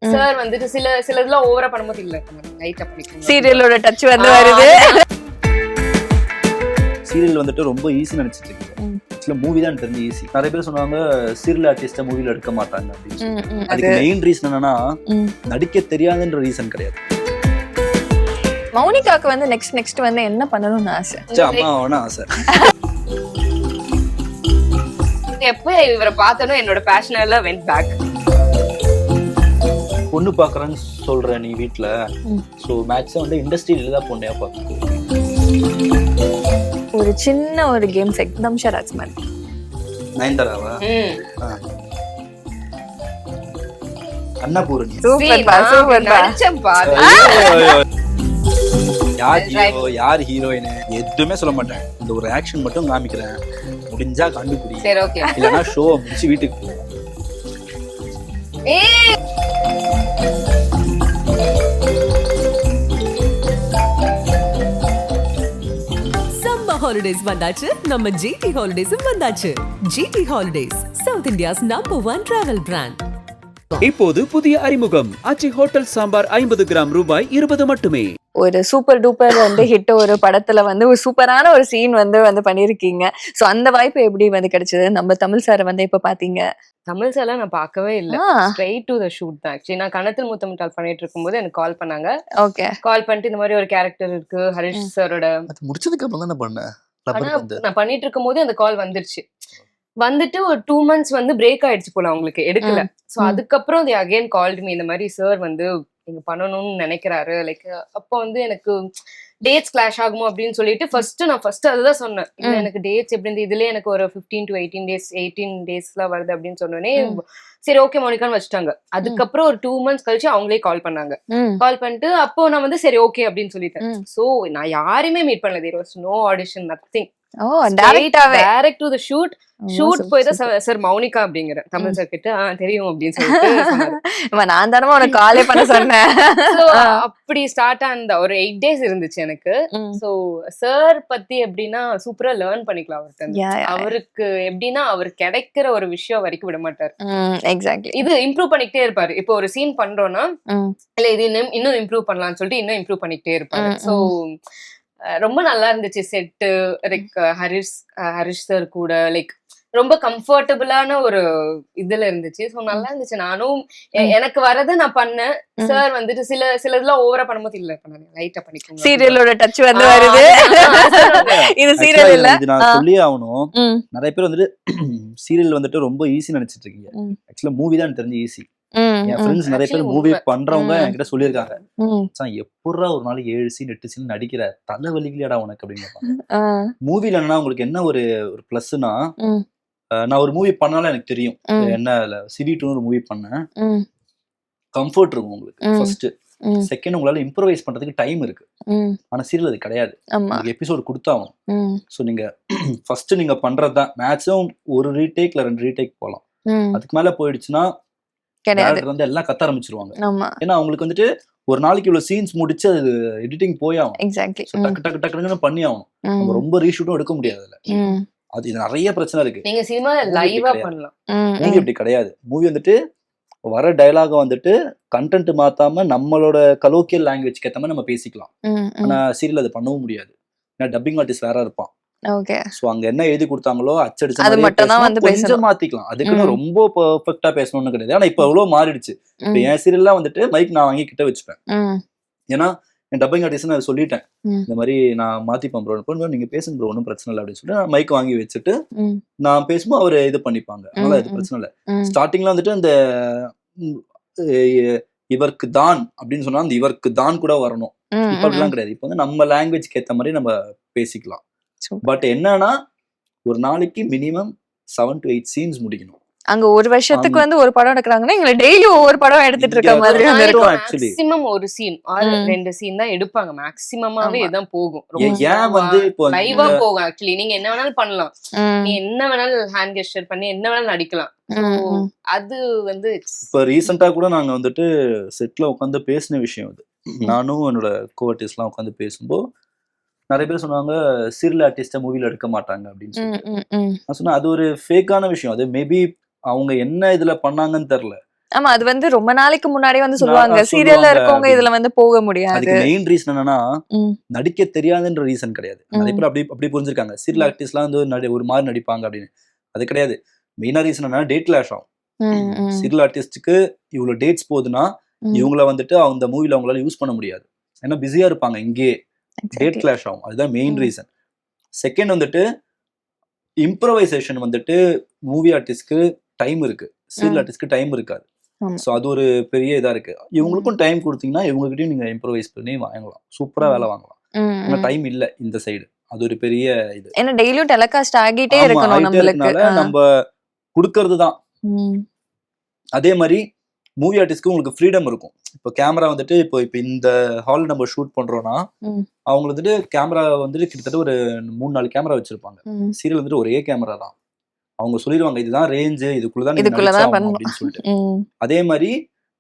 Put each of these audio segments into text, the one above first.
Sir வந்துட்டு சிலதெல்லாம் ஓவரா பண்ணும்போது இல்ல லைட்டா பண்ணிக்கோங்க. சீரியலோட டச் வந்து வருது. சீரியல் வந்துட்டு ரொம்ப ஈஸி நினைச்சிட்டு இருக்கீங்க. ஆக்சுவலா மூவி தான் தெரிஞ்சு ஈஸி. நிறைய பேர் சொன்னாங்க சீரியல் ஆர்டிஸ்ட மூவில எடுக்க மாட்டாங்க அப்படின்னு. அதுக்கு மெயின் ரீசன் என்னன்னா நடிக்க தெரியாதுன்ற ரீசன் கிடையாது. மௌனிகாக்கு வந்து நெக்ஸ்ட் வந்து என்ன பண்ணணும்னு ஆசை? அம்மா அவனா ஆசை. எப்ப இவரை பார்த்தனோ என்னோட பேஷன் எல்லாம் வென்ட் பேக். பொண்ணு பாக்குறேன்னு சொல்ற நீ வீட்டுல, சோ மேக்ஸிமம் வந்து இண்டஸ்ட்ரியில தான் பொண்ணையா பாக்க. ஒரு சின்ன ஒரு கேம் செட் தம்ஷராஜ் மாதிரி. நயன்தாராவா? அன்னபூரணி. நடிச்சேன்பா. யார் ஹீரோயின் எதுவுமே சொல்ல மாட்டேன். இந்த ஒரு ஆக்ஷன் மட்டும் காமிக்கிறேன், முடிஞ்சா கண்டுபிடி. சரி ஓகே. இல்லனா ஷோ முடிச்சு வீட்டுக்கு போ. ஹாலிடேஸ் வந்தாச்சு, நம்ம ஜிடி ஹாலிடேஸும் வந்தாச்சு. GT Holidays, South India's number 1 travel brand. இப்போது புதிய அறிமுகம் ஆச்சி ஹோட்டல் சாம்பார் 50 கிராம் ரூபாய் 20 மட்டுமே. ஒரு சூப்பர் டூப்பர் வந்து ஹிட் ஒரு படத்துல வந்து ஒரு சூப்பரான ஒரு சீன் வந்து பண்ணிருக்கீங்க. சோ அந்த வாய்ப்பு எப்படி வந்து கிடைச்சது? நம்ம தமிழ் சார் வந்து இப்ப பாத்தீங்க. தமிழ் சார்லாம் நான் பார்க்கவே இல்ல. ஸ்ட்ரைட் டு தி ஷூட் தான். ஆக்சுவலி நான் கணத்தில் முத்தமிட்டால் பண்ணிட்டு இருக்கும்போது எனக்கு கால் பண்ணாங்க. ஓகே. கால் பண்ணிட்டு இந்த மாதிரி ஒரு கேரக்டர் இருக்கு ஹரிஷ் சாரோட. அது முடிச்சதுக்கு அப்புறம் தான் பண்ணேன். நான் பண்ணிட்டு இருக்கும்போது அந்த கால் வந்துருச்சு. வந்துட்டு ஒரு 2 months வந்து பிரேக் ஆயிடுச்சு போல அவங்களுக்கு எடுக்கல. சோ அதுக்கப்புறம் they again called me. இந்த மாதிரி சார் வந்து நீங்க பண்ணணும்னு நினைக்கிறாரு. லைக் அப்போ வந்து எனக்கு டேட்ஸ் கிளாஷ் ஆகுமோ அப்படின்னு சொல்லிட்டு ஃபர்ஸ்ட் அதுதான் சொன்னேன். இல்ல எனக்கு டேட்ஸ் எப்படி இருந்து இதுல எனக்கு ஒரு 15 to 18 daysலாம் வருது அப்படின்னு சொன்னோடனே சரி ஓகே மோனிகான்னு வச்சுட்டாங்க. அதுக்கப்புறம் ஒரு 2 months கழிச்சு அவங்களே கால் பண்ணாங்க. கால் பண்ணிட்டு அப்போ நான் வந்து சரி ஓகே அப்படின்னு சொல்லிட்டேன். சோ நான் யாரையுமே மீட் பண்ணல. there was no audition, nothing. Direct to the shoot போய் தான் சார் மௌனிகா அப்படிங்கிற தமிழ் சார் கிட்ட தெரியும் அப்படின்னு சொல்லிட்டு நான் தானே உனக்கு காலே பண்ண சொன்னேன். அப்படி ஸ்டார்ட் ஆன ஒரு 8 days இருந்துச்சு எனக்கு. சோ சார் பத்தி எப்படின்னா சூப்பரா லேர்ன் பண்ணிக்கலாம் அவர்கிட்ட. அவருக்கு எப்படின்னா அவர் கிடைக்கிற ஒரு விஷயம் வரைக்கும் விட மாட்டார். எக்ஸாக்ட்லி. இது இம்ப்ரூவ் பண்ணிக்கிட்டே இருப்பாரு. இப்போ ஒரு சீன் பண்றோம்னா இல்ல இது இன்னும் இம்ப்ரூவ் பண்ணலாம்னு சொல்லிட்டு இன்னும் இம்ப்ரூவ் பண்ணிக்கிட்டே இருப்பாரு. சோ ரொம்ப நல்லா இருந்துச்சு செட்டு. லைக் ஹரிஷ் சார் கூட லைக் ரொம்ப கம்ஃபர்டபுளான ஒரு இதுல இருந்துச்சு. சோ நல்லா இருந்துச்சு. நானும் எனக்கு வரதை நான் பண்ணேன். சார் வந்துட்டு சிலதெல்லாம் ஓவரா பண்ணும்போது இல்ல லைட்டா பண்ணிக்கோங்க. சீரியலோட டச் வந்து வருது. இது சீரியல் இல்ல, இது நான் சொல்லியே ஆகணும். நிறைய பேர் வந்துட்டு சீரியல் வந்துட்டு ரொம்ப ஈஸி நினைச்சிட்டு இருக்கீங்க. ஆக்சுவலா மூவி தான் தெரிஞ்சு ஈஸி. என் ஃப்ரெண்ட்ஸ் நிறைய பேர் மூவி பண்றவங்க என்கிட்ட சொல்லியிருக்காங்க, எப்படா ஒரு நாளைக்கு 7 scene 8 scene நடிக்கிற, தலை வலிக்கலையாடா உனக்கு அப்படின்னு. மூவில என்னன்னா உங்களுக்கு என்ன ஒரு பிளஸ்னா, நான் ஒரு மூவி பண்ணாலும் எனக்கு தெரியும் என்ன சிடி2 ஒரு மூவி பண்ணேன். கம்ஃபர்ட் இருக்கும் உங்களுக்கு ஃபர்ஸ்ட். செகண்ட் உங்களால இம்ப்ரோவைஸ் பண்றதுக்கு டைம் இருக்கு. ஆனா சீரியல் அது கிடையாது. உங்களுக்கு எபிசோட் கொடுத்தாகும். ஸோ நீங்க ஃபர்ஸ்ட் நீங்க பண்றதுதான் மேக்ஸிமம் ஒரு ரீடேக்ல 2 ரீடேக் போகலாம். அதுக்கு மேல போயிடுச்சுன்னா வந்து எல்லாம் கத்த ஆரம்பிச்சிருவாங்க. ஏன்னா அவங்களுக்கு வந்துட்டு ஒரு நாளைக்கு இவ்வளவு சீன்ஸ் முடிச்சு அது எடிட்டிங் போயாகும். டக்கு டக்குன்னு பண்ணி ஆகணும். ரொம்ப ரீஷூட்டும் எடுக்க முடியாது அதுல. அது இது நிறைய பிரச்சனை இருக்கு. நீங்க சினிமா லைவா பண்ணலாம். மூவி அப்படி கிடையாது. மூவி வந்துட்டு வர டயலாக வந்துட்டு கண்டென்ட் மாத்தாம நம்மளோட கலோக்கியல் லாங்குவேஜ்க்கு ஏத்த மாதிரி நம்ம பேசிக்கலாம். ஆனா சீரியல் அது பண்ணவும் முடியாது. ஏன்னா டப்பிங் ஆர்டிஸ்ட் வேற இருப்பான். ஓகே. சோ அங்க என்ன எழுதி கொடுத்தாங்களோ அச்சடிச்ச மாதிரி கொஞ்சம் மாத்திக்கலாம். அதுக்குன்னு ரொம்ப பெர்ஃபெக்ட்டா பேசணும்னு கிடையாது. ஆனா இப்ப எவ்வளவு மாறிடுச்சு. இப்ப என் சீரியல்லாம் வந்துட்டு மைக் நான் வாங்கி கிட்ட வச்சுப்பேன். ஏன்னா என் டப்பிங் ஆர்டிஸ்ட் நான் சொல்லிட்டேன், இந்த மாதிரி நான் மாத்திப்பேன் ப்ரோ, நீங்க பேசுங்க ப்ரோ, ஒன்றும் பிரச்சனை இல்லை அப்படின்னு சொல்லிட்டு நான் மைக் வாங்கி வச்சுட்டு நான் பேசும்போது அவரு இது பண்ணிப்பாங்க. அதனால அது பிரச்சனை இல்லை. ஸ்டார்டிங்ல வந்துட்டு இந்த இவருக்கு தான் அப்படின்னு சொன்னா அந்த இவருக்கு தான் கூட வரணும். இப்ப அப்படிலாம் கிடையாது. இப்ப வந்து நம்ம லாங்குவேஜ்க்கு ஏத்த மாதிரி நம்ம பேசிக்கலாம். பட் என்னன்னா ஒரு நாளைக்கு மினிமம் 7 to 8 scenes முடிக்கணும். அங்க ஒரு வருஷத்துக்கு வந்து ஒரு படம் எடுக்கறாங்கன்னா இங்க டெய்லி ஒவ்வொரு படம் எடுத்துட்டு இருக்க மாதிரி இருக்கும். மேக்ஸிமம் ஒரு சீன் ஆர் 2 scene தான் எடுப்பாங்க. மேக்ஸிமமாவே இதான் போகும். ஏன் வந்து இப்போ லைவா போகும். ஆக்சுவலி நீங்க என்ன வேணாலும் பண்ணலாம். நீ என்ன வேணாலும் ஹேண்ட் கெஸ்டர் பண்ணி என்ன வேணாலும் நடிக்கலாம். அது வந்து இப்ப ரீசெண்டா கூட நாங்க வந்துட்டு செட்ல உட்காந்து பேசின விஷயம் அது. நானும் என்னோட கோஆர்டிஸ்ட் எல்லாம் உட்காந்து பேசும்போது நிறைய பேர் சொன்னாங்க சீரியல் ஆர்டிஸ்ட மூவில எடுக்க மாட்டாங்க அப்படின்னு சொல்லிட்டு. நான் சொன்னேன் அது ஒரு ஃபேக்கான விஷயம். அது மேபி அவங்க என்ன இதுல பண்ணாங்கன்னு தெரியல. ஆமா அது வந்து ரொம்ப நாளைக்கு முன்னாடியே வந்து சொல்லுவாங்க சொல்லுவாங்க சீரியல்ல இருக்கவங்க அப்படின்னு. இதுல வந்து போக முடியாது. அதுக்கு மெயின் ரீசன் என்னன்னா ம். நடிக்க தெரியாதுன்ற ரீசன் கிடையாது. நிறைய ம். பேர் அப்படி புரிஞ்சிருக்காங்க. சீரியல் ஆர்டிஸ்ட்லாம் வந்து ஒரு மாதிரி நடிப்பாங்க அப்படின்னு. அது கிடையாது. மெயினா ரீசன் என்னன்னா டேட் கிளாஷ் ஆகும். ம், ம், சீரியல் ஆர்டிஸ்டுக்கு இவ்வளவு டேட்ஸ் போகுதுன்னா ம். இவங்கள வந்துட்டு அந்த மூவில அவங்களால யூஸ் பண்ண முடியாது. ஏன்னா பிஸியா இருப்பாங்க இங்கே. Date Exactly. கிளாஷ் ஆகும். அதுதான் மெயின் ம். ரீசன். செகண்ட் வந்துட்டு இம்ப்ரவைசேஷன் வந்துட்டு மூவி ஆர்டிஸ்ட்க்கு டைம் இருக்கு. சீரியல் ம். ஆர்டிஸ்ட்க்கு டைம் இருக்காது. ஆமா. ஸோ அது ஒரு பெரிய இதா இருக்கு. இவங்களுக்கும் டைம் கொடுத்தீங்கன்னா இவங்ககிட்டயும் நீங்க இம்ப்ரவைஸ் பண்ணி வாங்கலாம். சூப்பரா வேலை வாங்கலாம். ம், ஆனா ம். டைம் இல்ல இந்த சைடு. அது ஒரு பெரிய இது. ஏன்னா டெய்லியும் டெலிகாஸ்ட் ஆகிட்டே ஆமா, இருக்கணும் ஆயிட்டே நம்மளுக்கு. இருக்கனால நம்ம குடுக்கறது தான். ம். அதே மாதிரி மூவி ஆர்டிஸ்ட்க்கு உங்களுக்கு ஃப்ரீடம் இருக்கும். இப்போ கேமரா வந்துட்டு இப்போ இந்த ஹால் நம்ம ஷூட் பண்றோம்னா ம். அவங்க வந்துட்டு கேமரா வந்துட்டு கிட்டத்தட்ட ஒரு 3-4 கேமரா வச்சிருப்பாங்க. ம். சீரியல் வந்துட்டு ஒரே கேமரா தான். அவங்க சொல்லிடுவாங்க இதுதான் ரேஞ்ச், இதுக்குள்ளதான் நீங்க இதுக்குள்ளதான் நடிச்சாகணும் பண்ணணும். அப்படின்னு சொல்லிட்டு. ம். அதே மாதிரி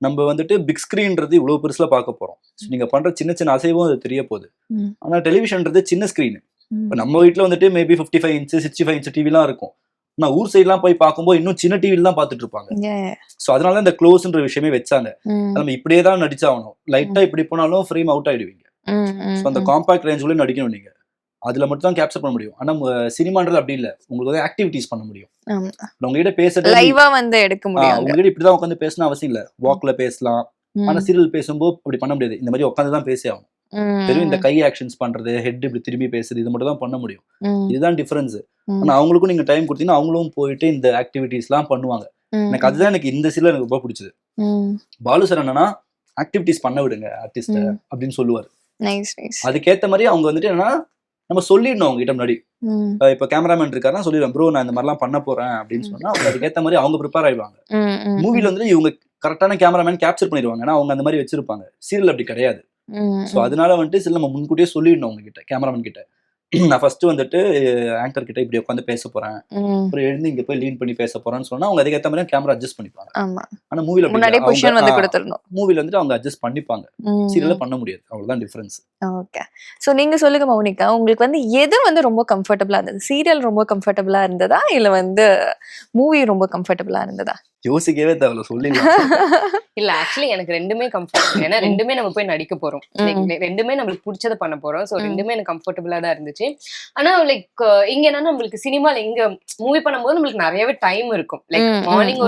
நம்ம வந்துட்டு பிக் ஸ்கிரீன்றது இவ்வளவு பெருசுல பார்க்க போறோம். So நீங்க பண்ற சின்ன சின்ன அசைவும் அது தெரிய போகுது. ம். ஆனா டெலிவிஷன்ன்றது சின்ன ஸ்கிரீன். ம். இப்போ நம்ம வீட்ல வந்துட்டு மேபி 55 இன்ச் 65 இன்ச் டிவிலாம் இருக்கும். ஆனா ஊர் சைட்லாம் போய் பார்க்கும்போது இன்னும் சின்ன டிவில தான் பார்த்துட்டு இருப்பாங்க. Yeah. ஸோ அதனால தான் இந்த க்ளோஸ்ன்ற விஷயமே வச்சாங்க. ம். நம்ம இப்படியே தான் நடிச்சாகணும். லைட்டா இப்படி போனாலும் ஃப்ரேம் அவுட் ஆயிடுவீங்க. ம், ஸோ அந்த ம், காம்பாக்ட் ரேஞ்சுக்குள்ள நடிக்கணும் நீங்க. அதுல மட்டும் தான் கேப்சர் பண்ண முடியும். ஆனா சினிமான்றது அப்படி இல்ல. உங்களுக்கு வந்து ஆக்டிவிட்டிஸ் பண்ண முடியும். ஆமா. உங்ககிட்ட பேசுறது லைவா வந்து எடுக்க முடியும் அங்க. உங்ககிட்ட இப்படிதான் உட்காந்து பேசணும் அவசியம் இல்ல. வாக்ல பேசலாம். ம். ஆனா சீரியல் பேசும்போது அப்படி பண்ண முடியாது. இந்த மாதிரி உட்காந்து தான் பேசி ஆகணும். ம், வெறும் இந்த கை ஆக்ஷன்ஸ் பண்றது, ஹெட் இப்படி திரும்பி பேசுறது இது மட்டும் தான் பண்ண முடியும். ம், இதுதான் டிஃபரன்ஸ். ம், ஆனா அவங்களுக்கும் நீங்க டைம் கொடுத்தீங்கன்னா அவங்களும் போயிட்டு இந்த ஆக்டிவிட்டிஸ் எல்லாம் பண்ணுவாங்க. ம், எனக்கு அதுதான் எனக்கு இந்த சீரியல் எனக்கு ரொம்ப பிடிச்சது. ம். பாலு சார் என்னன்னா ஆக்டிவிட்டிஸ் பண்ண விடுங்க ஆர்டிஸ்ட ம். அப்படின்னு சொல்லுவாரு. Nice nice. அதுக்கேத்த மாதிரி அவங்க வந்துட்டு என்னன்னா நம்ம சொல்லிடணும் அவங்க கிட்ட முன்னாடி. ம், இப்ப கேமராமேன் இருக்காருன்னா சொல்லிடுவேன் ப்ரோ நான் இந்த மாதிரிலாம் பண்ண போறேன் அப்படின்னு சொன்னா அவங்க அதுக்கேத்த மாதிரி அவங்க ப்ரிப்பேர் ஆயிடுவாங்க. ம், ம், மூவில வந்துட்டு இவங்க கரெக்டான கேமராமேன் கேப்சர் பண்ணிடுவாங்க. ஏன்னா அவங்க அந்த மாதிரி வச்சிருப்பாங்க. சீரியல் அப்படி கிடையாது. ம், ஸோ அதனால வந்துட்டு சில நம்ம முன்கூட்டியே சொல்லிடணும் அவங்க கிட்ட கேமராமேன் கிட்ட. நான் ஃபர்ஸ்ட் வந்துட்டு ஆங்கர் கிட்ட இப்படி உட்காந்து பேச போறேன், ம். அப்புறம் எழுந்து இங்க போய் லீன் பண்ணி பேச போறேன்னு சொன்னா அவங்க அதுக்கேற்ற மாதிரி கேமரா அட்ஜஸ்ட் பண்ணிப்பாங்க. ஆமா. ஆனா மூவில முன்னாடியே பொசிஷன் வந்து கொடுத்துடணும். மூவில வந்துட்டு அவங்க அட்ஜஸ்ட் பண்ணிப்பாங்க. ம். சீரியல்ல பண்ண முடியாது. அவ்வளவுதான் டிஃபரன்ஸ். ஓகே. சோ நீங்க சொல்லுங்க மௌனிகா, உங்களுக்கு வந்து எது வந்து ரொம்ப கம்ஃபர்டபுளா இருந்தது? சீரியல் ரொம்ப கம்ஃபர்டபுளா இருந்ததா இல்ல வந்து மூவி ரொம்ப கம்ஃபர்டபுளா இருந்ததா? யோசிக்கவே தேவையில்ல சொல்லிடலாம். இல்ல ஆக்சுவலி எனக்கு ரெண்டுமே கம்ஃபர்டபுள். ஏன்னா ரெண்டுமே நம்ம போய் நடிக்க போறோம். ரெண்டுமே நம்மளுக்கு பிடிச்சத பண்ண போறோம். சோ ரெண்டுமே எனக்கு கம்ஃபர்டபுளா தான் இருந்துச்சு. ஆனா லைக் இங்க என்னன்னா நம்மளுக்கு சினிமால இங்க மூவி பண்ணும்போது நம்மளுக்கு நிறையவே டைம் இருக்கும். லைக் மார்னிங்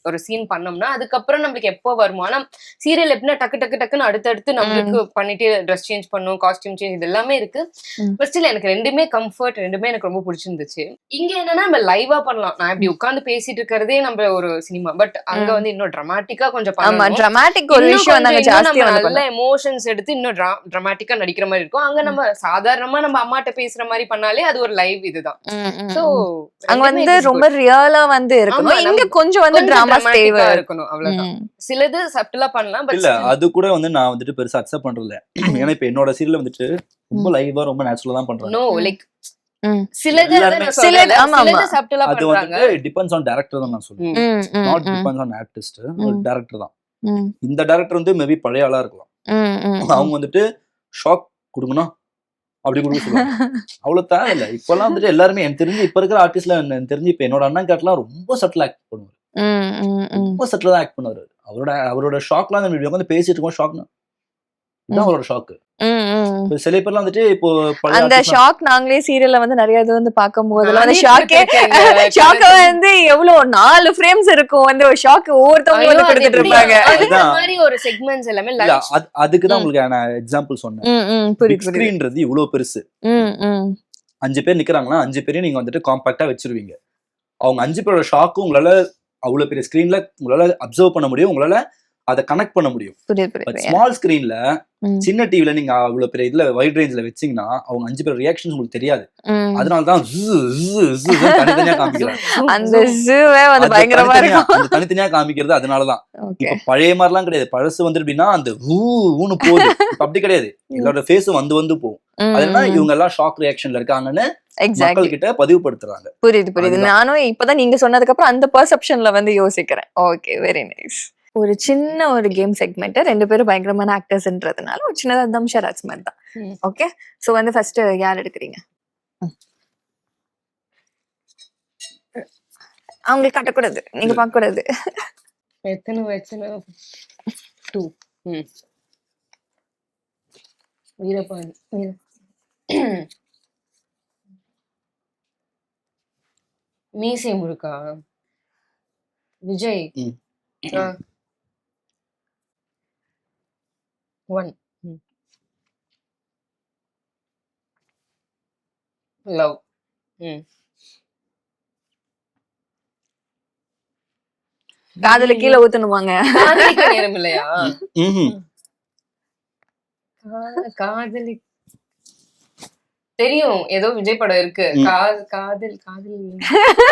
ஒரு சீன் பண்ணோம்னா அதுக்கப்புறம் நம்மளுக்கு எப்போ வருமோ. ஆனா சீரியல் எப்படின்னா டக்கு டக்கு டக்குன்னு அடுத்தடுத்து நம்மளுக்கு பண்ணிட்டு ட்ரெஸ் சேஞ்ச் பண்ணும், காஸ்டியூம் சேஞ்ச் இது எல்லாமே இருக்கு. பட் ஸ்டில் எனக்கு ரெண்டுமே கம்ஃபர்ட், ரெண்டுமே எனக்கு ரொம்ப பிடிச்சிருந்துச்சு. இங்க என்னன்னா நம்ம லைவா பண்ணலாம். நான் இப்படி உட்கார்ந்து பேசிட்டு இருக்கிறதே நம்ம ஒரு சினிமா. பட் அங்க வந்து இன்னும் டிராமாட்டிக்கா கொஞ்சம் ஆமா, பண்ணணும். டிராமாட்டிக் ஒரு விஷயம் வந்து அங்க ஜாஸ்தியா வந்து நல்ல எமோஷன்ஸ் எடுத்து இன்னும் டிராமாட்டிக்கா நடிக்கிற மாதிரி இருக்கும். அங்க நம்ம சாதாரணமா நம்ம அம்மாட்ட பேசுற மாதிரி பண்ணாலே அது ஒரு லைவ் இதுதான். சோ அங்க வந்து ரொம்ப ரியலா வந்து இருக்கணும். இங்க கொஞ்சம் வந்து டிராமாஸ் தேவை இருக்கணும். அவ்வளவுதான். சிலது சப்டலா பண்ணலாம். பட் இல்ல அது கூட வந்து நான் வந்துட்டு பெருசா அக்செப்ட் பண்றது இல்ல. ஏன்னா இப்ப என்னோட சீரியல் வந்துட்டு ரொம்ப லைவா ரொம்ப நேச்சுரலா தான் பண்றாங்க. நோ லைக் சிலது சிலது ஆமா சிலது சப்டலா அது பண்றாங்க. வந்துட்டு டிபெண்ட்ஸ் ஆன் டைரக்டர் தான் நான் சொல்லுவேன். Not depends on artist. ஒரு டைரக்டர் தான். இந்த டைரக்டர் வந்து மேபி பழைய ஆளா இருக்கலாம். அவங்க வந்துட்டு ஷாக் கொடுக்கணும் அப்படி கொடுக்க சொல்லுவாங்க. அவ்வளவு தேவையில்லை. இப்பெல்லாம் வந்துட்டு எல்லாருமே எனக்கு தெரிஞ்சு இப்ப இருக்கிற ஆர்டிஸ்ட்ல எனக்கு தெரிஞ்சு இப்ப என்னோட அண்ணன் காட்டெல்லாம் ரொம்ப சட்டில் ஆக்ட் பண்ணுவாரு. ரொம்ப சட்டில் தான் ஆக்ட் பண்ணுவாரு. அவரோட ஷாக்லாம் நம்ம இப்படி உட்காந்து பேசிட்டு இருக்கோம். ஷாக்னா இதுதான் அவரோட ஷாக்கு. சில பேர்லாம் வந்துட்டு இப்போ அந்த ஷாக் நாங்களே சீரியல்ல வந்து நிறைய இது வந்து பாக்கும்போது வந்து ஷாக்க வந்து எவ்வளவு 4 ஃப்ரேம்ஸ் இருக்கும். வந்து ஒரு ஷாக் ஒவ்வொருத்தவங்க வந்து கொடுத்துட்டு இருப்பாங்க. இந்த மாதிரி ஒரு செக்மெண்ட்ஸ் எல்லாமே அதுக்கு தான் உங்களுக்கு நான் எக்ஸாம்பிள் சொன்னேன். பிக் ஸ்கிரீன்றது இவ்வளவு பெருசு. 5 பேர் நிக்கிறாங்கன்னா 5 பேரையும் நீங்க வந்துட்டு காம்பாக்டா வச்சிருவீங்க. அவங்க 5 பேரோட ஷாக்கும் உங்களால அவ்வளவு பெரிய ஸ்கிரீன்ல உங்களால அப்சர்வ் பண்ண முடியும். உங்களால அதை கனெக்ட் பண்ண முடியும். ஸ்மால் ஸ்கிரீன்ல சின்ன டிவில நீங்க அவ்வளவு பெரிய இதுல வைட் ரேஞ்ச்ல வச்சீங்கன்னா அவங்க 5 பேர் ரியாக்ஷன்ஸ் உங்களுக்கு தெரியாது. அதனாலதான் தனித்தனியா காமிக்கிறாங்க. அந்த ஜூவே வந்து பயங்கரமா இருக்கும். அந்த தனித்தனியா காமிக்கிறது அதனாலதான். இப்ப பழைய மாதிரிலாம் கிடையாது. பழசு வந்து எப்படின்னா அந்த ஊன்னு போகுது. அப்படி கிடையாது. எல்லாரோட ஃபேஸும் வந்து போகும். அதனால இவங்க எல்லாம் ஷாக் ரியாக்ஷன்ல இருக்காங்கன்னு மக்கள் கிட்ட பதிவுபடுத்துறாங்க. புரியுது. நானும் இப்பதான் நீங்க சொன்னதுக்கு அப்புறம் அந்த பெர்செப்ஷன்ல வந்து யோசிக்கிறேன். Okay, very nice. ஒரு சின்ன ஒரு கேம் செக்மெண்ட், 2 பேரும் பயங்கரமான ஆக்டர்ஸ்ன்றதுனால ஒரு சின்னதா தம்ஷராஜ் மாதிரி தான். ஓகே, சோ வந்து ஃபர்ஸ்ட் யார் எடுக்கிறீங்க? அவங்களுக்கு காட்டக்கூடாது, நீங்க பார்க்க கூடாது. எத்தனை 2. வீரபாண்டி மீசை முருகா விஜய் 1. லவ் காதுல கீழே ஊத்தணுமாங்க? காதலிக்க நேரம் இல்லையா? ம்ஹும். காதலி தெரியும், ஏதோ விஜய் படம் இருக்கு. காதல்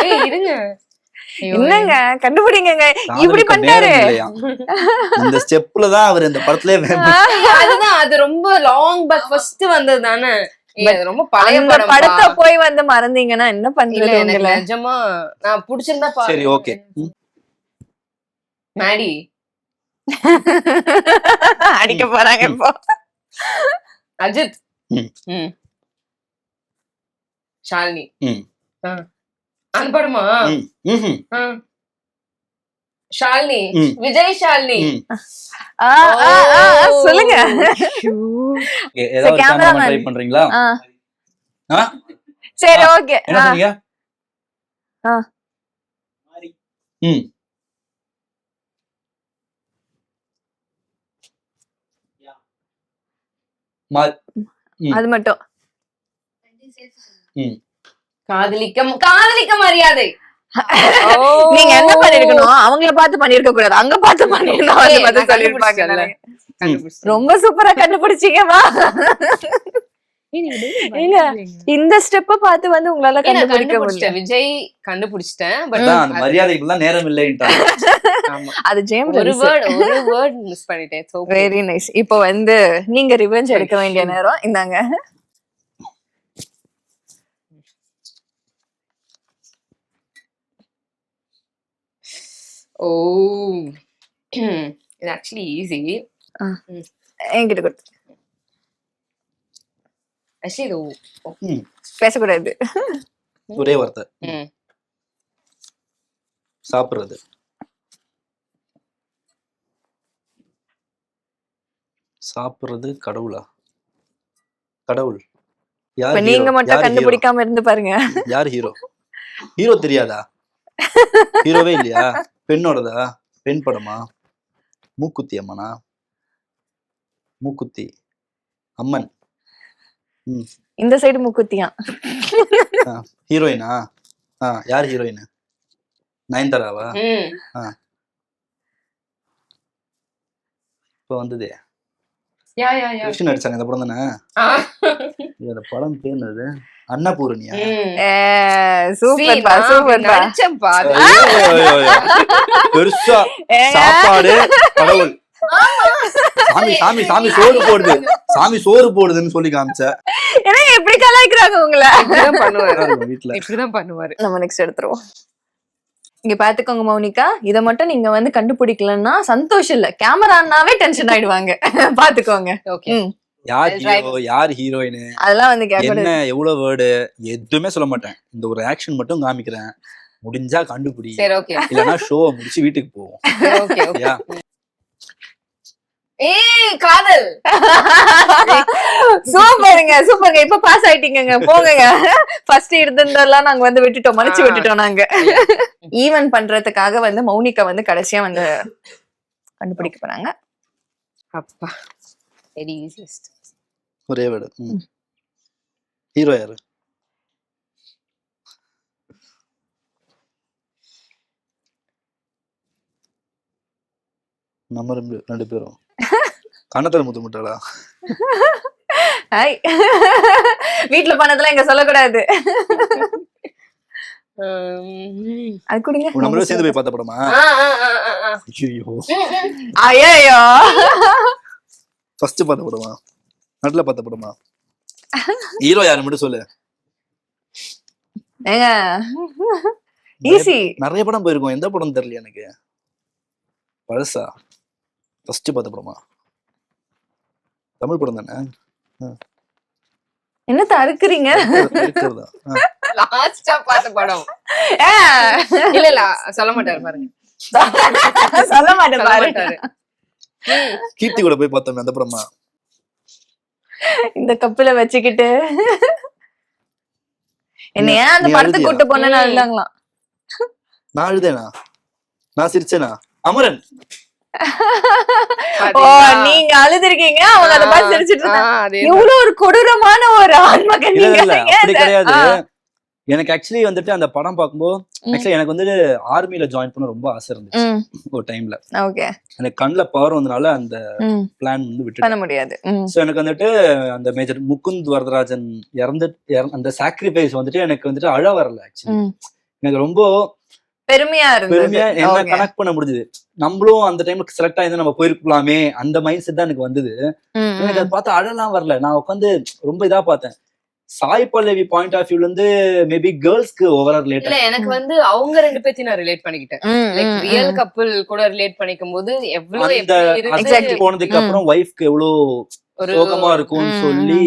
ஏய், இருங்க. ஐயோ, என்னங்க கண்டுபிடிங்க, இப்படி காதலிக்க பண்ணிட்டாரு. நேரம் இல்லையா? இந்த ஸ்டெப்ல தான் அவர் இந்த படத்துலயே அதுதான், அது ரொம்ப லாங் பேக் ஃபர்ஸ்ட் வந்தது தானே. அது ரொம்ப பழைய அந்த படம். படத்தை போய் வந்து மறந்தீங்கன்னா என்ன இல்ல, பண்றது எனக்கு உங்களை? நிஜமா நான் புடிச்சிருந்தா சரி, ஓகே. மேடி அடிக்க போறாங்க இப்போ. அஜித் ம். ஷாலினி ம். அந்த படமா? ம்ஹும். ஷாலினி ம். விஜய் ஷாலினி. ம். ஆ, ஆ, ஆ, ஆ, சொல்லுங்க. ஏதாவது cameraman. கேமராமேன் ட்ரை பண்றீங்களா? ஆ, ஆ? சரி, ஓகே. என்ன சொன்னீங்க? ஆ. ம். அது மட்டும். ம். காதலிக்க மரியாதை. நீங்க என்ன பண்ணிருக்கணும்? அவங்கள பார்த்து பண்ணிருக்க கூடாது, அங்க பார்த்து பண்ணிருந்தோம். அது மட்டும் சொல்லிருப்பாங்க. ரொம்ப சூப்பரா கண்டுபிடிச்சீங்கம்மா. ஏங்க, இந்த ஸ்டெப்ப பார்த்து வந்து உங்களால கண்டுபிடிக்க முடியல. விஜய் கண்டுபிடிச்சிட்டேன். பட் அதான் அந்த மரியாதைக்குலாம் நேரம் இல்லைன்றாங்க. அது ஜேம்ஸ் ஒரு வேர்ட் மிஸ் பண்ணிட்டேன். Very nice. இப்போ வந்து நீங்க ரிவெஞ்ச் எடுக்க வேண்டிய நேரம். இந்தாங்க. ஓ, இது ஆக்சுவலி ஈஸி. என்கிட்ட கொடுத்து ஆக்சுவலி இது பேசக்கூடாது. ஒரே வார்த்தை. சாப்பிடுறது. சாப்பிடுறது கடவுளா? கடவுள் யார்? இப்ப நீங்க மட்டும் கண்டுபிடிக்காம இருந்து பாருங்க. யார் ஹீரோ? ஹீரோ தெரியாதா? ஹீரோவே இல்லையா? பெண்ணோடதா? பெண் படமா? மூக்குத்தி அம்மனா? மூக்குத்தி அம்மன். இந்த சைடு மூக்குத்தியா? ஹீரோயினா? யார் ஹீரோயின்? நயன்தாராவா? இப்ப வந்ததே கிருஷ்ணன் நடிச்சாங்க இந்த படம் தானே? இந்த படம் பேர் என்னது? அன்னபூரணியா? சூப்பர்ப்பா, சூப்பர்ப்பா. பெருசா சாப்பாடு கடவுள். சாமி சாமி சாமி சோறு போடுது, சாமி சோறு போடுதுன்னு சொல்லி காமிச்ச. ஏன்னா எப்படி கலாய்க்கிறாங்க உங்களை? வீட்டுல இப்படிதான் பண்ணுவாரு. நம்ம நெக்ஸ்ட் எடுத்துருவோம். இங்க பாத்துக்கோங்க மௌனிகா, இத மட்டும் நீங்க வந்து கண்டுபிடிக்கலன்னா சந்தோஷம் இல்ல, கேமரானாவே டென்ஷன் ஆயிடுவாங்க. பாத்துக்கோங்க. யார் ஹீரோ யார் ஹீரோயின் அதெல்லாம் வந்து என்ன எவ்வளவு வேர்டு எதுவுமே சொல்ல மாட்டேன். இந்த ஒரு ஆக்ஷன் மட்டும் காமிக்கிறேன். முடிஞ்சா கண்டுபிடி, இல்லன்னா ஷோ முடிச்சு வீட்டுக்கு போவோம். ஏய் காதல். சூப்பருங்க, சூப்பருங்க. இப்ப பாஸ் ஆயிட்டீங்க, போங்க. ஃபர்ஸ்ட் இருந்ததெல்லாம் நாங்க வந்து விட்டுட்டோம், மன்னிச்சு விட்டுட்டோம். நாங்க ஈவன் பண்றதுக்காக வந்து மௌனிகா வந்து கடைசியா வந்து கண்டுபிடிக்க போறாங்க. அப்பா வெரி ஈஸியஸ்ட். ஒரே வேர்டு. ஹீரோ யாரு? நம்ம ரெண்டு பேரும் கண்ணத்துல முத்து முட்டாளா? வீட்டுல பண்ணதெல்லாம் இங்க சொல்லக்கூடாது. அது கொடுங்க. நம்மளே சேர்ந்து போய் பார்த்த படமா? ஐயோ, ஃபர்ஸ்ட் பார்த்த படமா? நடுல பார்த்த படமா? ஹீரோ யாரு மட்டும் சொல்லு. ஈஸி. நிறைய படம் போயிருக்கோம், எந்த படம் தெரியல எனக்கு. பழசா? ஃபர்ஸ்ட் பார்த்த படமா? தமிழ் படம் தானே? என்னத்த அறுக்குறீங்க? லாஸ்டா பார்த்த படம் இல்ல இல்ல சொல்ல மாட்டாரு பாருங்க. சொல்ல மாட்டேன் சொல்ல பாரு. மாட்டாரு. கீர்த்தி கூட போய் பார்த்தோம் அந்த படமா. இந்த கப்புல வச்சுக்கிட்டு என்ன ஏன் அந்த நீ படத்துக்கு அழுதியா? கூட்டு போனேன்னு அழுதாங்களாம். நான் அழுதேனா? நான் சிரிச்சேனா? அமரன் ஓ பாத்தீங்களா? நீங்க அழுதுருக்கீங்க, அவங்க அதை பார்த்து சிரிச்சிட்டு இருந்தாங்க. அதேதான். எவ்வளவு ஒரு கொடூரமான ஒரு ஆண்மகன் இல்ல நீங்க. இல்ல அப்படி ஏன் கிடையாது. ஆ. எனக்கு ஆக்சுவலி வந்துட்டு அந்த படம் பார்க்கும்போது ஆக்சுவலி எனக்கு வந்துட்டு ஆர்மில ஜாயின் பண்ண ரொம்ப ஆசை இருந்துச்சு ம், ஒரு டைம்ல. ஓகே. எனக்கு கண்ணுல பவர் வந்தனால அந்த ம், பிளான் வந்து பண்ண விட்டுட்டேன். முடியாது. ம், ஸோ எனக்கு வந்துட்டு அந்த மேஜர் முகுந்த் வரதராஜன் அந்த சாக்ரிஃபைஸ் வந்துட்டு எனக்கு வந்துட்டு அழ வரல ஆக்சுவலி. ம். எனக்கு ரொம்ப பெருமையா இருந்தது. பெருமையா என்ன Okay. கனெக்ட் பண்ண முடிஞ்சது. நம்மளும் அந்த டைம்ல செலக்ட் ஆயிருந்தா நம்ம போயிருக்கலாமே அந்த மைண்ட் செட் தான் எனக்கு வந்தது. ம், எனக்கு அதை பார்த்து அழலாம் வரல. நான் உட்காந்து ரொம்ப இதா பார்த்தேன். சாய் பல்லவி பாயிண்ட் ஆஃப் வியூல இருந்து மேபி கேர்ள்ஸ்க்கு ஓவரா இல்ல ரிலேட்டட். எனக்கு வந்து அவங்க 2 பேத்தையும் நான் ரிலேட் பண்ணிக்கிட்டேன். ம், லைக் ம், ரியல் ம். கப்புள் கூட ரிலேட் பண்ணிக்கும் போது எவ்வளவு அந்த எப்படி husband Exactly. இருந்து போனதுக்கு அப்புறம் ஒய்ஃப்க்கு எவ்வளவு ஒரு சோகமா இருக்கும்னு ம், சொல்லி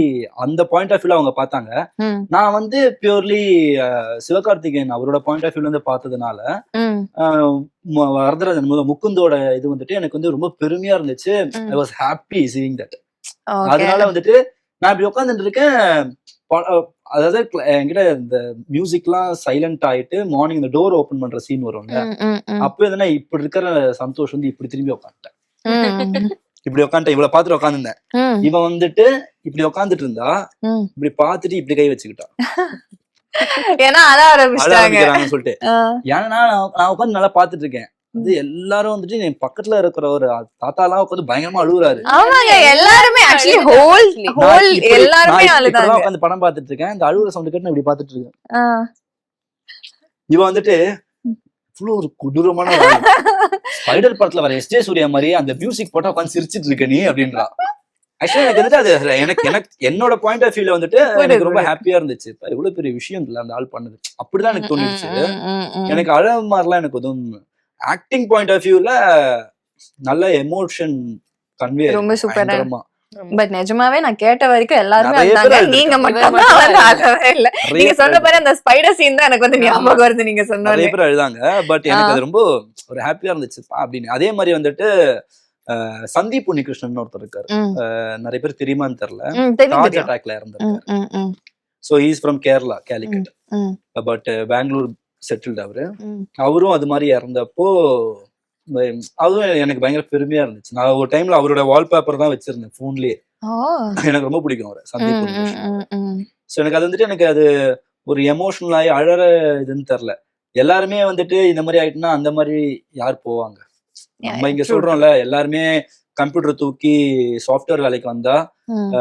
அந்த பாயிண்ட் ஆஃப் வியூல அவங்க பார்த்தாங்க. ம், நான் வந்து பியூர்லி சிவகார்த்திகேயன் அவரோட பாயிண்ட் ஆஃப் வியூல இருந்து பார்த்ததுனால ம், வரதராஜன் முகுந்தோட இது வந்துட்டு எனக்கு வந்து ரொம்ப பெருமையா இருந்துச்சு. ம். I was happy seeing that. Okay. அதனால வந்துட்டு நான் இப்படி உட்காந்துட்டு இருக்கேன். அதாவது என்கிட்ட இந்த மியூசிக்லாம் சைலண்ட் ஆயிட்டு மார்னிங் இந்த டோர் ஓபன் பண்ற சீன் வரும்ல. ம், ம், ம், அப்ப எதுனா இப்படி இருக்கிற சந்தோஷ் வந்து இப்படி திரும்பி உட்காந்துட்டேன். ம், இப்படி உட்காந்துட்டேன். இவ்வளவு பாத்துட்டு உட்காந்துருந்தேன். ம், இவன் வந்துட்டு இப்படி உட்காந்துட்டு இருந்தா ம். இப்படி பாத்துட்டு இப்படி கை வச்சுக்கிட்டான். ஏன்னா அழ அழ ஆரம்பிச்சிட்டாங்க. ஆரம்பிக்கிறாங்கன்னு சொல்லிட்டு. ஆ. ஏன்னா நான் உட்காந்து நல்லா பாத்துட்டு இருக்கேன். அது எல்லாரும் வந்துட்டு என் பக்கத்துல இருக்கிற ஒரு தாத்தா எல்லாம் உட்காந்து பயங்கரமா அழுகுறாரு. ஆமாங்க, எல்லாருமே ஆக்சுவலி ஹோல் எல்லாருமே அழுதாங்க. உட்காந்து படம் பாத்துட்டு இருக்கேன். இந்த அழுகுற சவுண்ட் கேட்டு நான் இப்படி பாத்துட்டு இருக்கேன். ஆ. இவன் வந்துட்டு இவ்வளவு ஒரு கொடூரமான ஸ்பைடர் படத்துல வர எஸ்.ஜே. சூர்யா மாதிரி அந்த மியூசிக் போட்டா உட்காந்து சிரிச்சிட்டு இருக்க நீ அப்படின்றா. ஆக்சுவலி எனக்கு வந்துட்டு அது எனக்கு என்னோட பாயிண்ட் ஆஃப் வியூல வந்துட்டு எனக்கு ரொம்ப ஹாப்பியா இருந்துச்சு. இவ்வளவு பெரிய விஷயம் இல்ல அந்த ஆள் பண்ணது. அப்படிதான் எனக்கு தோணிடுச்சு. எனக்கு அழ மாதிரிலாம் எனக்கு எதுவும் ஆக்டிங் பாயிண்ட் ஆஃப் வியூல நல்ல எமோஷன் கன்வே ரொம்ப சூப்பரா. பயங்கரமா. பட் நிஜமாவே நான் கேட்ட வரைக்கும் எல்லாருமே நிறைய பேர் அழுதாங்க. அழுதுருக்காங்க. நீங்க மட்டும் இவர் மட்டும் வந்து அழவே இல்ல. நிறைய நீங்க சொன்ன பேர் பாரு அந்த ஸ்பைடர் சீன் தான் எனக்கு வந்து ஞாபகம் வருது நீங்க நிறைய சொன்னோனே. பேர் அழுதாங்க. பட் எனக்கு அது ரொம்ப ஒரு ஹாப்பியா இருந்துச்சு அப்படின்னு. அதே மாதிரி வந்துட்டு சந்தீப் உன்னிகிருஷ்ணன் ஒருத்தர் இருக்காரு. ம், நிறைய பேர் தெரியுமான்னு தெரியல. ம், தெரியும், தாஜ் தெரியும். அட்டாக்ல ம், இறந்திருக்காரு. ம், ம், so he's from Kerala Calicut. ம், பட் பெங்களூர் செட்டில்டு அவரு. ம். அவரும் அது மாதிரி இறந்தப்போ அதுவும் எனக்கு பயங்கர பெருமையா இருந்துச்சு. நான் ஒரு டைம்ல அவரோட வால்பேப்பர் தான் வச்சிருந்தேன் போன்லயே. ஓ. எனக்கு ரொம்ப பிடிக்கும் அவரை, சந்தீப் ம், உன்னிகிருஷ்ணன். ம், ம், ஸோ எனக்கு அது வந்துட்டு எனக்கு அது ஒரு எமோஷனல் ஆகி அழற இதுன்னு தெரியல. எல்லாருமே வந்துட்டு இந்த மாதிரி ஆயிட்டுனா அந்த மாதிரி யார் போவாங்க? நம்ம இங்க true. சொல்றோம்ல, எல்லாருமே கம்ப்யூட்டர் தூக்கி சாஃப்ட்வேர் வேலைக்கு வந்தா ம்,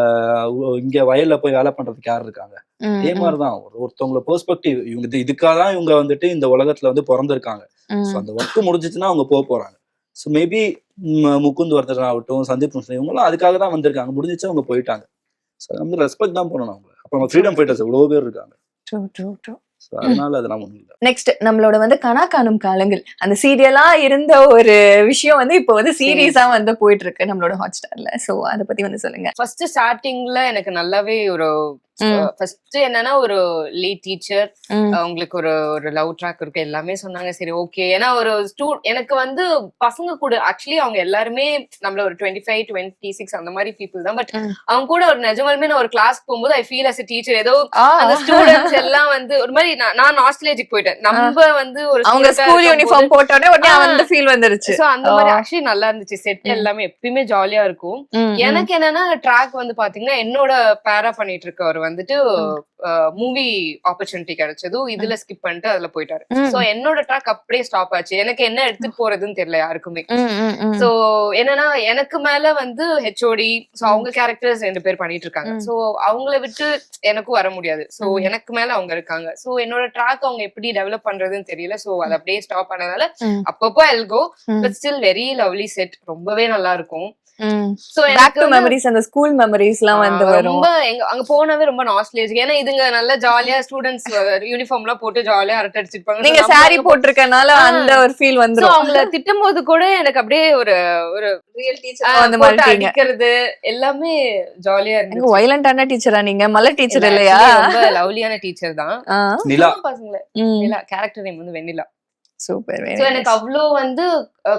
இங்க வயல்ல போய் வேலை பண்றதுக்கு யார் இருக்காங்க? ம், அதே மாதிரிதான் ஒருத்தவங்கள பெர்ஸ்பெக்டிவ் இவங்க இதுக்காக தான் இவங்க வந்துட்டு இந்த உலகத்துல வந்து பிறந்திருக்காங்க. ம், ஸோ அந்த ஒர்க் முடிஞ்சிச்சுன்னா அவங்க போறாங்க. ஸோ மேபி முகுந்த் வர்தன் ஆகட்டும், சந்தீப் முஸ்லிம் இவங்களும் அதுக்காக தான் வந்திருக்காங்க. முடிஞ்சிச்சு அவங்க போயிட்டாங்க. ஸோ வந்து ரெஸ்பெக்ட் தான் பண்ணணும் அவங்க. அப்புறம் ஃப்ரீடம் ஃபைட்டர்ஸ் எவ்வளவு பேர் இருக்காங்க. true, true, true. ஸோ அதனால அதெல்லாம் ஒண்ணும் இல்லை. நெக்ஸ்ட் நம்மளோட வந்து கனா காணும் காலங்கள் அந்த சீரியலா இருந்த ஒரு விஷயம் வந்து இப்போ வந்து சீரீஸா வந்து போயிட்டு இருக்கு நம்மளோட ஹாட்ஸ்டார்ல. சோ அத பத்தி வந்து சொல்லுங்க. ஃபர்ஸ்ட் ஸ்டார்டிங்ல எனக்கு நல்லாவே ஒரு ஃபர்ஸ்ட் என்னன்னா ஒரு லீட் டீச்சர், அவங்களுக்கு ஒரு ஒரு லவ் ட்ராக் இருக்கு, எல்லாமே சொன்னாங்க. சரி ஓகே. ஏன்னா ஒரு எனக்கு வந்து பசங்க கூட ஆக்சுவலி அவங்க எல்லாருமே நம்மள ஒரு 25, 26 அந்த மாதிரி பீப்புள் தான். பட் அவங்க கூட ஒரு நிஜமாலுமே நான் ஒரு கிளாஸ் போகும்போது I feel as a teacher. ஏதோ அந்த ஸ்டூடெண்ட்ஸ் எல்லாம் வந்து ஒரு மாதிரி நான் நாஸ்டாலஜிக் போயிட்டேன். நம்ம வந்து ஒரு அவங்க ஸ்கூல் யூனிஃபார்ம் போட்டோனே உடனே அந்த ஃபீல் வந்துருச்சு. சோ அந்த மாதிரி ஆக்சுவலி நல்லா இருந்துச்சு. செட் எல்லாமே எப்பயுமே ஜாலியா இருக்கும். எனக்கு என்னன்னா ட்ராக் வந்து பாத்தீங்கன்னா என்னோட பேரா பண்ணிட்டு இருக்கவர் வந்துட்டு மூவி ஆப்பர்ச்சுனிட்டி கிடைச்சதும் இதுல ஸ்கிப் பண்ணிட்டு அதுல போயிட்டாரு. சோ என்னோட ட்ராக் அப்படியே ஸ்டாப் ஆச்சு. எனக்கு என்ன எடுத்துட்டு போறதுன்னு தெரியல யாருக்குமே. சோ என்னன்னா எனக்கு மேல வந்து ஹெச்ஓடி, சோ அவங்க கேரக்டர்ஸ் 2 பேர் பண்ணிட்டு இருக்காங்க. சோ அவங்கள விட்டு எனக்கும் வர முடியாது. சோ எனக்கு மேல அவங்க இருக்காங்க. சோ என்னோட ட்ராக் அவங்க எப்படி டெவலப் பண்றதுன்னு தெரியல. சோ அது அப்படியே ஸ்டாப் பண்ணதால அப்பப்போ I'll go, but still very lovely set. ரொம்பவே நல்லா இருக்கும். சோ பேக் டு மெமரிஸ், அந்த ஸ்கூல் மெமரிஸ்லாம் வந்து வரும். ரொம்ப அங்க போனவே ரொம்ப நாஸ்டாலஜிக். ஏன்னா இதுங்க நல்ல ஜாலியா ஸ்டூடண்ட்ஸ் யூனிஃபார்ம்லாம் போட்டு ஜாலியா அரட்டை அடிச்சிருப்பாங்க. நீங்க சாரி போட்டிருக்கனால அந்த ஒரு ஃபீல் வந்துரும். அவங்கள திட்டும்போது கூட எனக்கு அப்படியே ஒரு ஒரு ரியல் டீச்சர் அந்த மாதிரி அடிக்கிறது எல்லாமே ஜாலியா இருந்துச்சு. வயலண்டான டீச்சரா நீங்க? மலர் டீச்சர் இல்லையா? ரொம்ப லவ்லியான டீச்சர் தான். நிலா பசங்கள நிலா கேரக்டர் நேம் வந்து வெண்ணிலா. சூப்பர். சோ எனக்கு அவ்வளோ வந்து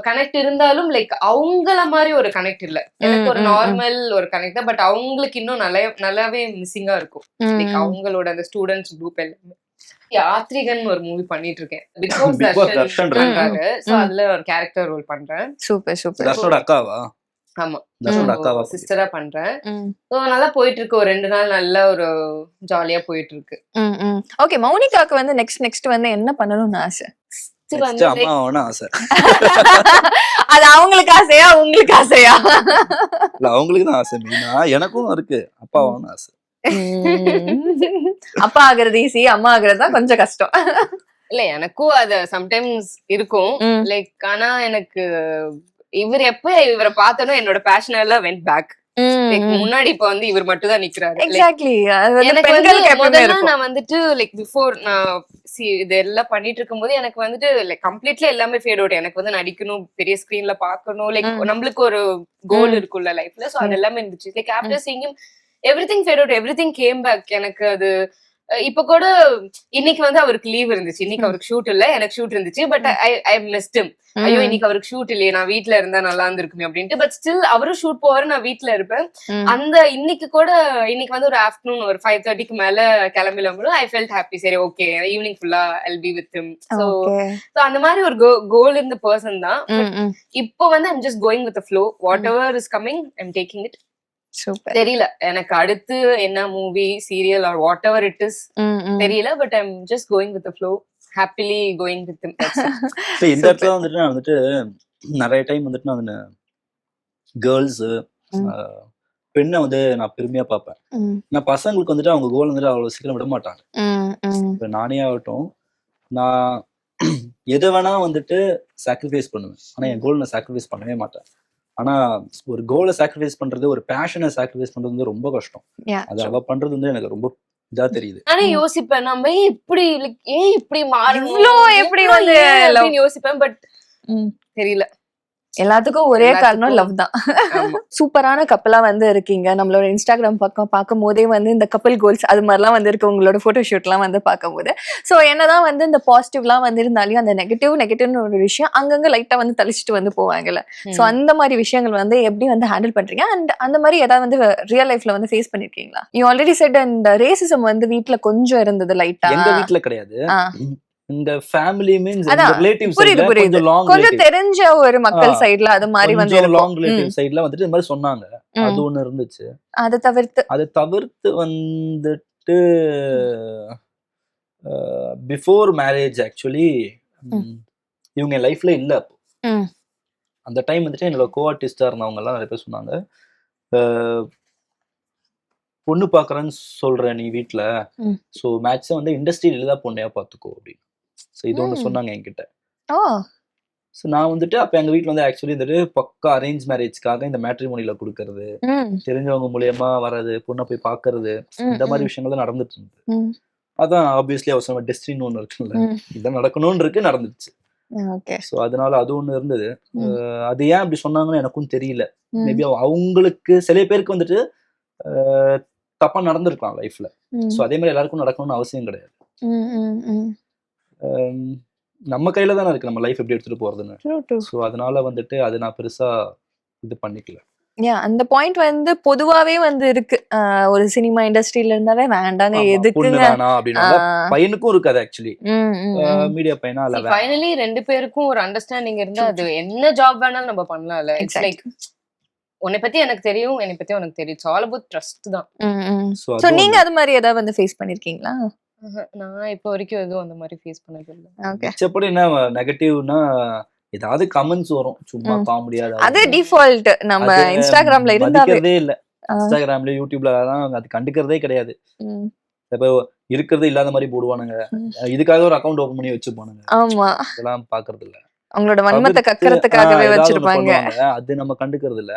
கனெக்ட் இருந்தாலும் லைக் அவங்கள மாதிரி ஒரு கனெக்ட் இல்ல. எனக்கு ஒரு நார்மல் ஒரு கனெக்ட் தான். பட் அவங்களுக்கு இன்னும் நல்லாவே மிஸ்ஸிங்கா இருக்கும். லைக் அவங்களோட அந்த ஸ்டூடெண்ட்ஸ் குரூப் எல்லாமே. யாத்ரிகன் ஒரு மூவி பண்ணிட்டு இருக்கேன். பிகாஸ் தர்ஷன் பண்றாரு. சோ அதுல ஒரு கேரக்டர் ரோல் பண்றேன். Super super. தர்ஷனோட அக்காவா? ஆமா, தர்ஷனோட அக்காவா? சிஸ்டரா பண்றேன். சோ நல்லா போயிட்டு இருக்கு. ஒரு 2 நாள் நல்ல ஒரு ஜாலியா போயிட்டு இருக்கு. ஓகே, மௌனிகாக்கு வந்து நெக்ஸ்ட் வந்து என்ன பண்ணணும்னு ஆசை? அம்மா ஆகணும் ஆசை. அது அவங்களுக்கு ஆசையா உங்களுக்கு ஆசையா? இல்ல அவங்களுக்கு தான் ஆசை. மீனா எனக்கும் இருக்கு, அப்பா ஆகணும் ஆசை. அப்பா ஆகுறது ஈஸி, அம்மா ஆகுறது தான் கொஞ்சம் கஷ்டம். இல்ல எனக்கும் அது சம்டைம்ஸ் இருக்கும். லைக் ஆனா எனக்கு இவரை பார்த்தனோ என்னோட பேஷன் எல்லாம் வெண்ட் பேக். முன்னாடி இப்ப வந்து இவர் மட்டும் தான் நிக்கிறாரு. எக்ஸாக்ட்லி. எனக்கு வந்து முதல்ல நான் வந்துட்டு லைக் பிஃபோர் நான் இது எல்லாம் பண்ணிட்டு இருக்கும்போது எனக்கு வந்துட்டு லைக் கம்ப்ளீட்லி எல்லாமே ஃபேட் அவுட். எனக்கு வந்து நடிக்கணும், பெரிய ஸ்கிரீன்ல பாக்கணும், லைக் நம்மளுக்கு ஒரு கோல் இருக்குல்ல லைஃப்ல. சோ அது எல்லாமே இருந்துச்சு. Like after seeing everything fade out, everything came back. எனக்கு அது இப்ப கூட இன்னைக்கு வந்து அவருக்கு லீவ் இருந்துச்சு. இன்னைக்கு அவருக்கு ஷூட் இல்ல, எனக்கு ஷூட் இருந்துச்சு. But I missed him. ஐயோ இன்னைக்கு அவருக்கு ஷூட் இல்லையே, நான் வீட்டுல இருந்தா நல்லா இருந்திருக்குமே அப்படின்ட்டு. பட் ஸ்டில் அவரும் ஷூட் போவாரு, நான் வீட்டுல இருப்பேன். அந்த இன்னைக்கு வந்து ஒரு ஆஃப்டர்நூன் ஒரு 5:30க்கு மேல கிளம்பிலும் ஐ ஃபெல்ட் ஹாப்பி. சரி ஓகே, ஈவினிங் ஃபுல்லா I'll be with him. So அந்த மாதிரி ஒரு கோல் இருந்த பர்சன் தான். இப்போ வந்து I'm just going with the flow. Whatever is coming I'm taking it. Super. தெரியல எனக்கு அடுத்து என்ன movie, serial or whatever it is தெரியல. But I'm just going with the flow, happily going with him. இந்த இடத்துல வந்துட்டு நான் வந்துட்டு நிறைய டைம் வந்துட்டு நான் கேர்ள்ஸ் பெண்ணை வந்து நான் பெருமையா பார்ப்பேன். நான் பசங்களுக்கு வந்துட்டு அவங்க கோல் வந்துட்டு அவ்வளவு சீக்கிரம் விட மாட்டாங்க. இப்ப நானே ஆகட்டும், நான் எதை வேணா வந்துட்டு சாக்ரிஃபைஸ் பண்ணுவேன். ஆனா என் கோல் நான் சாக்ரிஃபைஸ் பண்ணவே மாட்டேன். ஆனா ஒரு கோலை சாக்ரிஃபைஸ் பண்றது, ஒரு பேஷனை சாக்ரிஃபைஸ் பண்றது வந்து ரொம்ப கஷ்டம். அது அவ பண்றது வந்து எனக்கு ரொம்ப இதா தெரியுது. ஆனா யோசிப்பேன், நம்ம இப்படி இப்படி மாறணும், எப்படி வந்து யோசிப்பேன். பட் தெரியல. எல்லாத்துக்கும் ஒரே காரணம் லவ் தான். சூப்பரான கப்பலா வந்து இருக்கீங்க. நம்மளோட இன்ஸ்டாகிராம் பக்கம் பார்க்கும் போதே வந்து இந்த கப்பல் கோல்ஸ் அது மாதிரிலாம் வந்து இருக்கு உங்களோட போட்டோஷூட் எல்லாம் வந்து பார்க்கும் போது. ஸோ என்னதான் வந்து இந்த பாசிட்டிவ்லாம் வந்து இருந்தாலும் அந்த நெகட்டிவ்னு ஒரு விஷயம் அங்கங்க லைட்டா வந்து தளிச்சுட்டு வந்து போவாங்கல்ல. ஸோ அந்த மாதிரி விஷயங்கள் வந்து எப்படி வந்து ஹேண்டில் பண்றீங்க? அண்ட் அந்த மாதிரி ஏதாவது வந்து ரியல் லைஃப்ல வந்து ஃபேஸ் பண்ணிருக்கீங்களா? யூ ஆல்ரெடி செட் அந்த ரேசிசம் வந்து வீட்டுல கொஞ்சம் இருந்தது லைட்டா. எங்க வீட்டுல கிடையாது. இந்த ஃபேமிலி மீன்ஸ் ரிலேட்டிவ் சைடுல கொஞ்சம் தெரிஞ்ச ஒரு மக்கள் சைடுல அது மாதிரி வந்து லாங் ரிலேட்டிவ் சைடுல வந்துட்டு இந்த மாதிரி சொன்னாங்க. அது ஒண்ணு இருந்துச்சு. அதை தவிர்த்து வந்துட்டு பிஃபோர் மேரேஜ் ஆக்சுவலி இவங்க லைஃப்ல இல்ல. அப்போ அந்த டைம் வந்துட்டு என்னோட கோ ஆர்டிஸ்டா இருந்தவங்க எல்லாம் நிறைய பேர் சொன்னாங்க, பொண்ணு பாக்குறேன்னு சொல்ற நீ வீட்டுல, சோ மேக்ஸிமம் வந்து இண்டஸ்ட்ரியில தான் பொண்ணையா பாத்துக்கோ அப்படின்னு. ஸோ இது ஒன்று சொன்னாங்க என்கிட்ட. ஸோ நான் வந்துட்டு அப்போ எங்கள் வீட்டில் வந்து ஆக்சுவலி வந்துட்டு பக்கா அரேஞ்ச் மேரேஜ்க்காக இந்த மேட்ரிமோனியில் கொடுக்கறது, தெரிஞ்சவங்க மூலியமா வர்றது, பொண்ணை போய் பார்க்கறது, இந்த மாதிரி விஷயங்கள் தான் நடந்துட்டு இருந்தது. அதான் ஆப்வியஸ்லி அவசரமா டெஸ்டின்னு ஒன்று இருக்குல்ல, இதான் நடக்கணும்னு இருக்கு, நடந்துச்சு. ஸோ அதனால அது ஒன்று இருந்தது. அது ஏன் அப்படி சொன்னாங்கன்னு எனக்கும் தெரியல. மேபி அவங்களுக்கு சில பேருக்கு வந்துட்டு தப்பா நடந்திருக்கலாம் லைஃப்ல. ஸோ அதே மாதிரி எல்லாருக்கும் நடக்கணும்னு அவசியம் கிடையாது. நம்ம கையில தானே இருக்கு நம்ம லைஃப் எப்படி எடுத்துட்டு போறதுன்னு. ஸோ அதனால வந்துட்டு அது நான் பெருசா இது பண்ணிக்கல. அந்த பாயிண்ட் வந்து பொதுவாவே வந்து இருக்கு. ஒரு சினிமா இண்டஸ்ட்ரியில இருந்தாவே வேண்டாங்க, எதுக்குங்க அப்படின்னா பையனுக்கும் இருக்காது ஆக்சுவலி. மீடியா பையனா இல்ல, ஃபைனலி ரெண்டு பேருக்கும் ஒரு அண்டர்ஸ்டாண்டிங் இருந்தா அது என்ன ஜாப் வேணாலும் நம்ம பண்ணலாம்ல. இட்ஸ் லைக் உன்னை பத்தி எனக்கு தெரியும், என்னை பத்தி உனக்கு தெரியும். இட்ஸ் ஆல் அபௌட் ட்ரஸ்ட் தான். சோ நீங்க அது மாதிரி ஏதாவது வந்து ஃபேஸ் பண்ணிருக்கீங்களா? நான் இப்போ வரைக்கும் எதுவும் அந்த மாதிரி ஃபேஸ் பண்ணது இல்லை. மிச்சப்படி என்ன நெகட்டிவ்னா ஏதாவது கமெண்ட்ஸ் வரும் சும்மா காமெடியா. அது டிஃபால்ட் நம்ம இன்ஸ்டாகிராம்ல இருந்தாவே இல்ல. இன்ஸ்டாகிராம்ல யூடியூப்ல அது கண்டுக்கிறதே கிடையாது. இப்ப இருக்கிறது இல்லாத மாதிரி போடுவானுங்க. இதுக்காக ஒரு அக்கவுண்ட் ஓபன் பண்ணி வச்சுப்பானுங்க. ஆமா, இதெல்லாம் பாக்குறது இல்ல. அவங்களோட வன்மத்தை கக்கறதுக்காகவே வச்சிருப்பாங்க. அது நம்ம கண்டுக்கிறது இல்ல.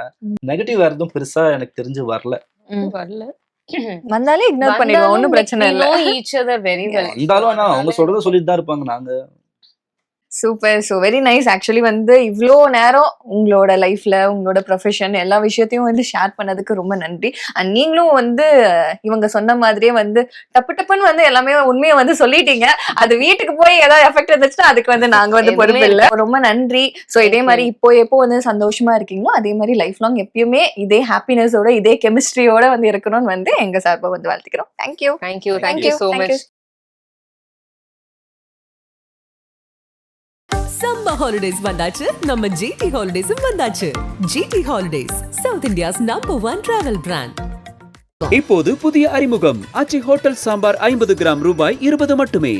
நெகட்டிவ் வேற எதுவும் பெருசா எனக்கு தெரிஞ்சு வரல. வந்தாலே இக்னோர் பண்ணிடுவோம், ஒண்ணும் பிரச்சனை இல்ல. Each other very well. வந்தாலும் அவங்க சொல்றத சொல்லிட்டு தான் இருப்பாங்க. நாங்க super. So very nice. Actually வந்து இவ்வளோ நேரம் உங்களோட லைஃப்ல உங்களோட ப்ரொஃபஷன் எல்லா விஷயத்தையும் வந்து ஷேர் பண்ணதுக்கு ரொம்ப நன்றி. அண்ட் நீங்களும் வந்து இவங்க சொன்ன மாதிரியே வந்து டப்புன்னு வந்து எல்லாமே உண்மையை வந்து சொல்லிட்டீங்க. அது வீட்டுக்கு போய் ஏதாவது எஃபெக்ட் இருந்துச்சுன்னா அதுக்கு வந்து நாங்க வந்து பொறுப்பு இல்லை. ரொம்ப நன்றி. ஸோ இதே மாதிரி எப்போ வந்து சந்தோஷமா இருக்கீங்களோ அதே மாதிரி லைஃப் லாங் எப்பயுமே இதே ஹாப்பினஸோட இதே கெமிஸ்ட்ரியோட வந்து இருக்கணும்னு வந்து எங்க சார்பா வந்து வாழ்த்துக்கிறோம். Thank you. Thank you so much. Summer holidays வந்தாச்சு, நம்ம ஜிடி ஹாலிடேஸும் வந்தாச்சு. GT Holidays, South India's #1 travel brand. இப்போது புதிய அறிமுகம் ஆச்சி ஹோட்டல் சாம்பார் 50 கிராம் ரூபாய் 20 மட்டுமே.